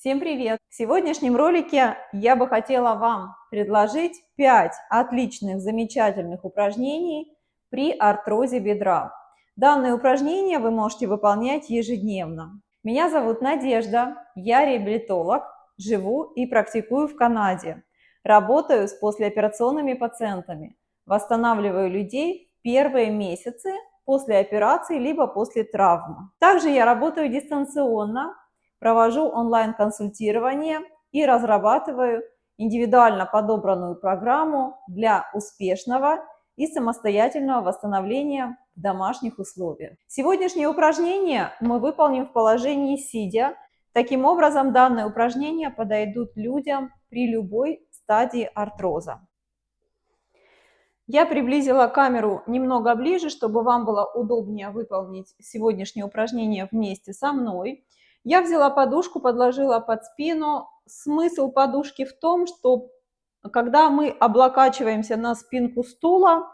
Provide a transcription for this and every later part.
Всем привет! В сегодняшнем ролике я бы хотела вам предложить 5 отличных, замечательных упражнений при артрозе бедра. Данные упражнения вы можете выполнять ежедневно. Меня зовут Надежда, я реабилитолог, живу и практикую в Канаде. Работаю с послеоперационными пациентами, восстанавливаю людей в первые месяцы после операции либо после травмы. Также я работаю дистанционно, провожу онлайн-консультирование и разрабатываю индивидуально подобранную программу для успешного и самостоятельного восстановления в домашних условиях. Сегодняшнее упражнение мы выполним в положении сидя. Таким образом, данные упражнения подойдут людям при любой стадии артроза. Я приблизила камеру немного ближе, чтобы вам было удобнее выполнить сегодняшнее упражнение вместе со мной. Я взяла подушку, подложила под спину. Смысл подушки в том, что когда мы облокачиваемся на спинку стула,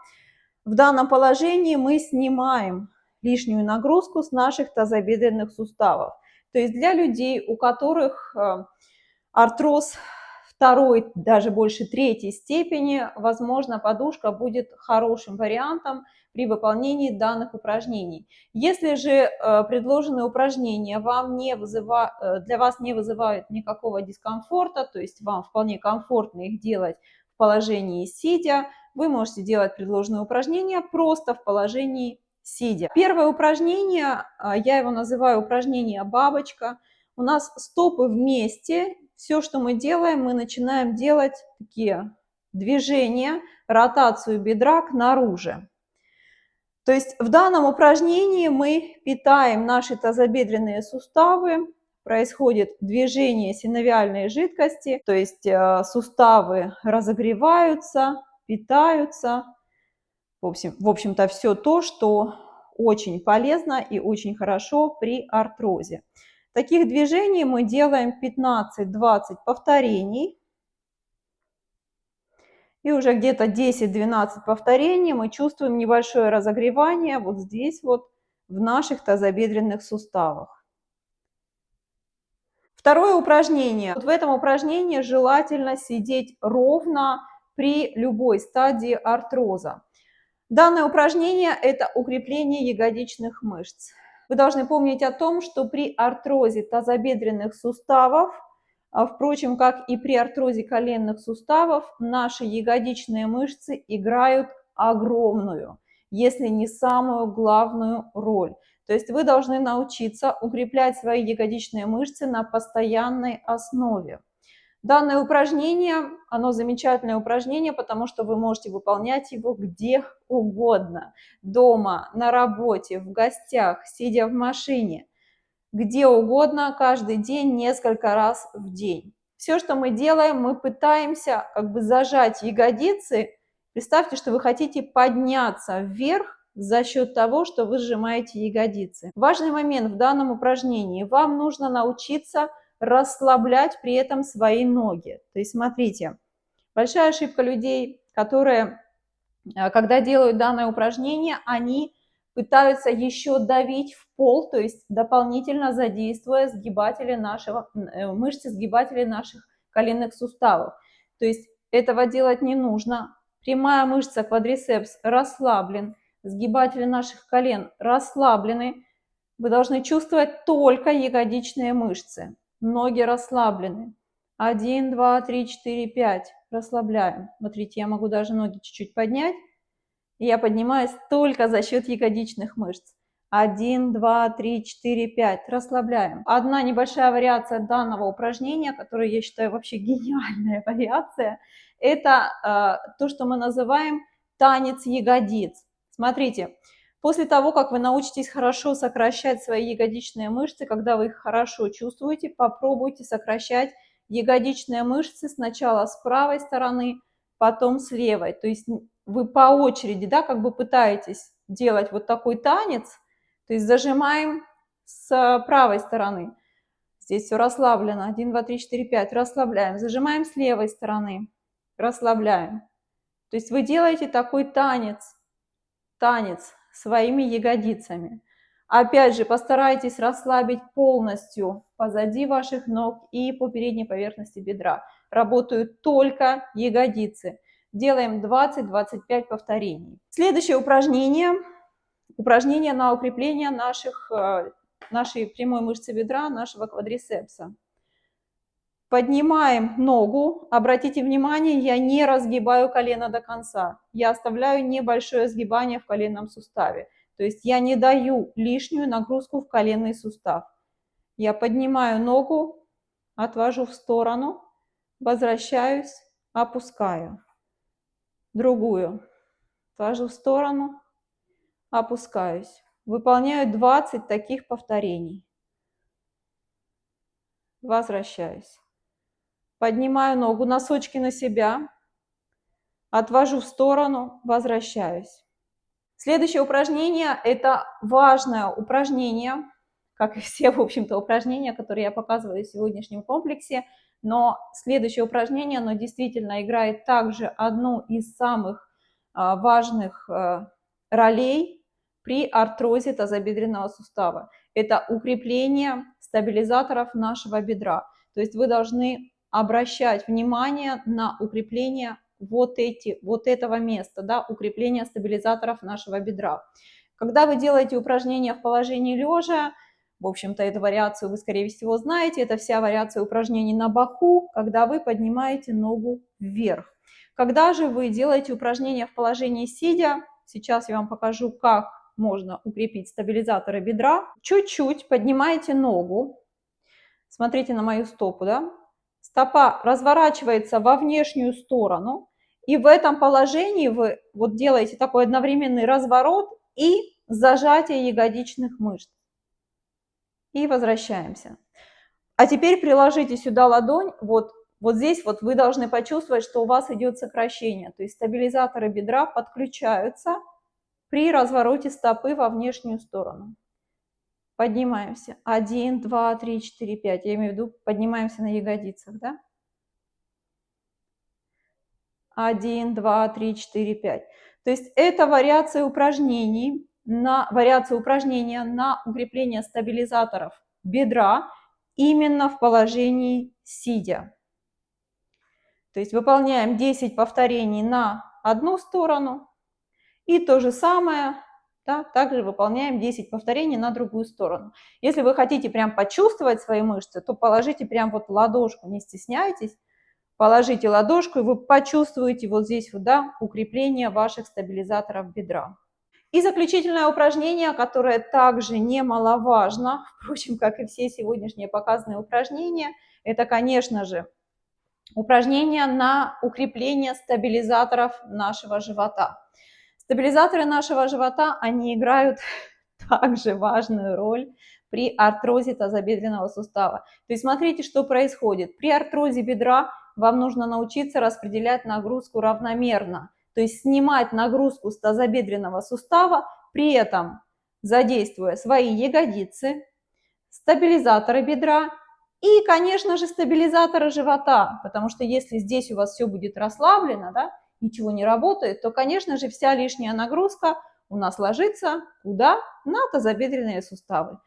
в данном положении мы снимаем лишнюю нагрузку с наших тазобедренных суставов. То есть для людей, у которых артроз второй, даже больше третьей степени, возможно, подушка будет хорошим вариантом при выполнении данных упражнений. Если же предложенные упражнения для вас не вызывают никакого дискомфорта, то есть вам вполне комфортно их делать в положении сидя, вы можете делать предложенные упражнения просто в положении сидя. Первое упражнение, я его называю упражнение «Бабочка». У нас стопы вместе. Все, что мы делаем, мы начинаем делать такие движения, ротацию бедра к наружу. То есть в данном упражнении мы питаем наши тазобедренные суставы, происходит движение синовиальной жидкости, то есть суставы разогреваются, питаются. В общем-то, все то, что очень полезно и очень хорошо при артрозе. Таких движений мы делаем 15-20 повторений. И уже где-то 10-12 повторений мы чувствуем небольшое разогревание вот здесь вот в наших тазобедренных суставах. Второе упражнение. Вот в этом упражнении желательно сидеть ровно при любой стадии артроза. Данное упражнение – это укрепление ягодичных мышц. Вы должны помнить о том, что при артрозе тазобедренных суставов, впрочем, как и при артрозе коленных суставов, наши ягодичные мышцы играют огромную, если не самую главную роль. То есть вы должны научиться укреплять свои ягодичные мышцы на постоянной основе. Данное упражнение, оно замечательное упражнение, потому что вы можете выполнять его где угодно. Дома, на работе, в гостях, сидя в машине. Где угодно, каждый день, несколько раз в день. Все, что мы делаем, мы пытаемся как бы зажать ягодицы. Представьте, что вы хотите подняться вверх за счет того, что вы сжимаете ягодицы. Важный момент в данном упражнении. Вам нужно научиться расслаблять при этом свои ноги. То есть смотрите, большая ошибка людей, которые, когда делают данное упражнение, они пытаются еще давить в пол, то есть дополнительно задействуя мышцы сгибателей наших коленных суставов. То есть этого делать не нужно. Прямая мышца квадрицепс расслаблен, сгибатели наших колен расслаблены. Вы должны чувствовать только ягодичные мышцы. Ноги расслаблены. 1, 2, 3, 4, 5. Расслабляем. Смотрите, я могу даже ноги чуть-чуть поднять. И я поднимаюсь только за счет ягодичных мышц. 1, 2, 3, 4, 5. Расслабляем. Одна небольшая вариация данного упражнения, которую я считаю вообще гениальная вариация, это то, что мы называем танец ягодиц. Смотрите. После того, как вы научитесь хорошо сокращать свои ягодичные мышцы, когда вы их хорошо чувствуете, попробуйте сокращать ягодичные мышцы сначала с правой стороны, потом с левой. То есть вы по очереди, да, как бы пытаетесь делать вот такой танец, то есть зажимаем с правой стороны. Здесь все расслаблено. 1, 2, 3, 4, 5. Расслабляем. Зажимаем с левой стороны. Расслабляем. То есть вы делаете такой танец своими ягодицами. Опять же, постарайтесь расслабить полностью позади ваших ног и по передней поверхности бедра. Работают только ягодицы. Делаем 20-25 повторений. Следующее упражнение. Упражнение на укрепление нашей прямой мышцы бедра, нашего квадрицепса. Поднимаем ногу. Обратите внимание, я не разгибаю колено до конца. Я оставляю небольшое сгибание в коленном суставе. То есть я не даю лишнюю нагрузку в коленный сустав. Я поднимаю ногу, отвожу в сторону, возвращаюсь, опускаю. Другую. Отвожу в сторону, опускаюсь. Выполняю 20 таких повторений. Возвращаюсь. Поднимаю ногу, носочки на себя, отвожу в сторону, возвращаюсь. Следующее упражнение – это важное упражнение, как и все, в общем-то, упражнения, которые я показываю в сегодняшнем комплексе, но следующее упражнение, оно действительно играет также одну из самых важных ролей при артрозе тазобедренного сустава. Это укрепление стабилизаторов нашего бедра. То есть вы должны обращать внимание на укрепление вот этого места, да, укрепление стабилизаторов нашего бедра. Когда вы делаете упражнения в положении лежа, в общем-то, эту вариацию вы, скорее всего, знаете, это вся вариация упражнений на боку, когда вы поднимаете ногу вверх. Когда же вы делаете упражнения в положении сидя, сейчас я вам покажу, как можно укрепить стабилизаторы бедра. Чуть-чуть поднимаете ногу, смотрите на мою стопу, да? Стопа разворачивается во внешнюю сторону, и в этом положении вы вот делаете такой одновременный разворот и зажатие ягодичных мышц. И возвращаемся. А теперь приложите сюда ладонь, вот здесь вот вы должны почувствовать, что у вас идет сокращение, то есть стабилизаторы бедра подключаются при развороте стопы во внешнюю сторону. Поднимаемся. 1, 2, 3, 4, 5. Я имею в виду, поднимаемся на ягодицах, да? 1, 2, 3, 4, 5. То есть это вариация упражнения на укрепление стабилизаторов бедра именно в положении сидя. То есть выполняем 10 повторений на одну сторону и то же самое, да, также выполняем 10 повторений на другую сторону. Если вы хотите прям почувствовать свои мышцы, то положите прям вот ладошку, не стесняйтесь. Положите ладошку, и вы почувствуете вот здесь вот, да, укрепление ваших стабилизаторов бедра. И заключительное упражнение, которое также немаловажно, впрочем, как и все сегодняшние показанные упражнения, это, конечно же, упражнение на укрепление стабилизаторов нашего живота. Стабилизаторы нашего живота, они играют также важную роль при артрозе тазобедренного сустава. То есть смотрите, что происходит. При артрозе бедра вам нужно научиться распределять нагрузку равномерно, то есть снимать нагрузку с тазобедренного сустава, при этом задействуя свои ягодицы, стабилизаторы бедра и, конечно же, стабилизаторы живота, потому что если здесь у вас все будет расслаблено, да, ничего не работает, то, конечно же, вся лишняя нагрузка у нас ложится куда? На тазобедренные суставы.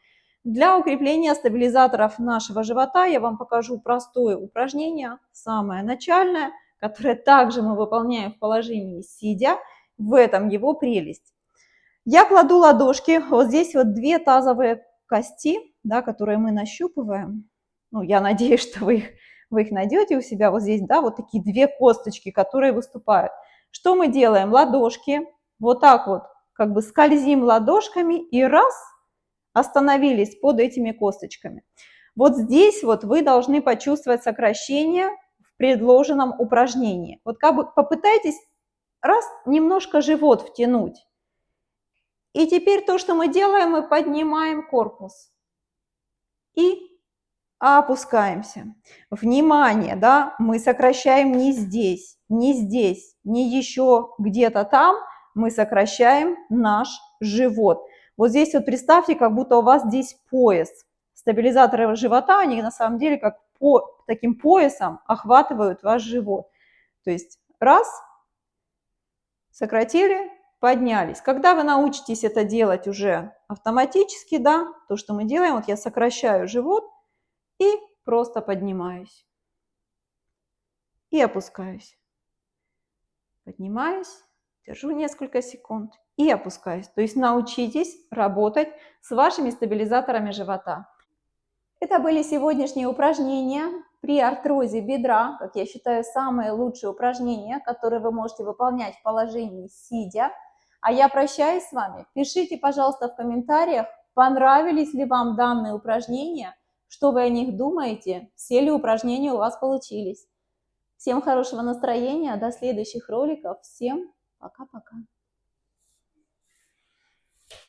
Для укрепления стабилизаторов нашего живота я вам покажу простое упражнение, самое начальное, которое также мы выполняем в положении сидя. В этом его прелесть. Я кладу ладошки, вот здесь вот две тазовые кости, да, которые мы нащупываем. Ну, я надеюсь, что вы их найдете у себя вот здесь, да, вот такие две косточки, которые выступают. Что мы делаем? Ладошки вот так вот, как бы скользим ладошками и раз, остановились под этими косточками. Вот здесь вот вы должны почувствовать сокращение в предложенном упражнении. Вот как бы попытайтесь раз, немножко живот втянуть. И теперь то, что мы делаем, мы поднимаем корпус и опускаемся. Внимание, да, мы сокращаем не здесь, не еще где-то там, мы сокращаем наш живот. Вот здесь вот представьте, как будто у вас здесь пояс. Стабилизаторы живота, они на самом деле как таким поясом охватывают ваш живот. То есть раз, сократили, поднялись. Когда вы научитесь это делать уже автоматически, да, то, что мы делаем, вот я сокращаю живот и просто поднимаюсь. И опускаюсь. Поднимаюсь, держу несколько секунд и опускаюсь. То есть научитесь работать с вашими стабилизаторами живота. Это были сегодняшние упражнения при артрозе бедра, как я считаю, самые лучшие упражнения, которые вы можете выполнять в положении сидя. А я прощаюсь с вами. Пишите, пожалуйста, в комментариях, понравились ли вам данные упражнения, что вы о них думаете, все ли упражнения у вас получились. Всем хорошего настроения, до следующих роликов, всем пока-пока.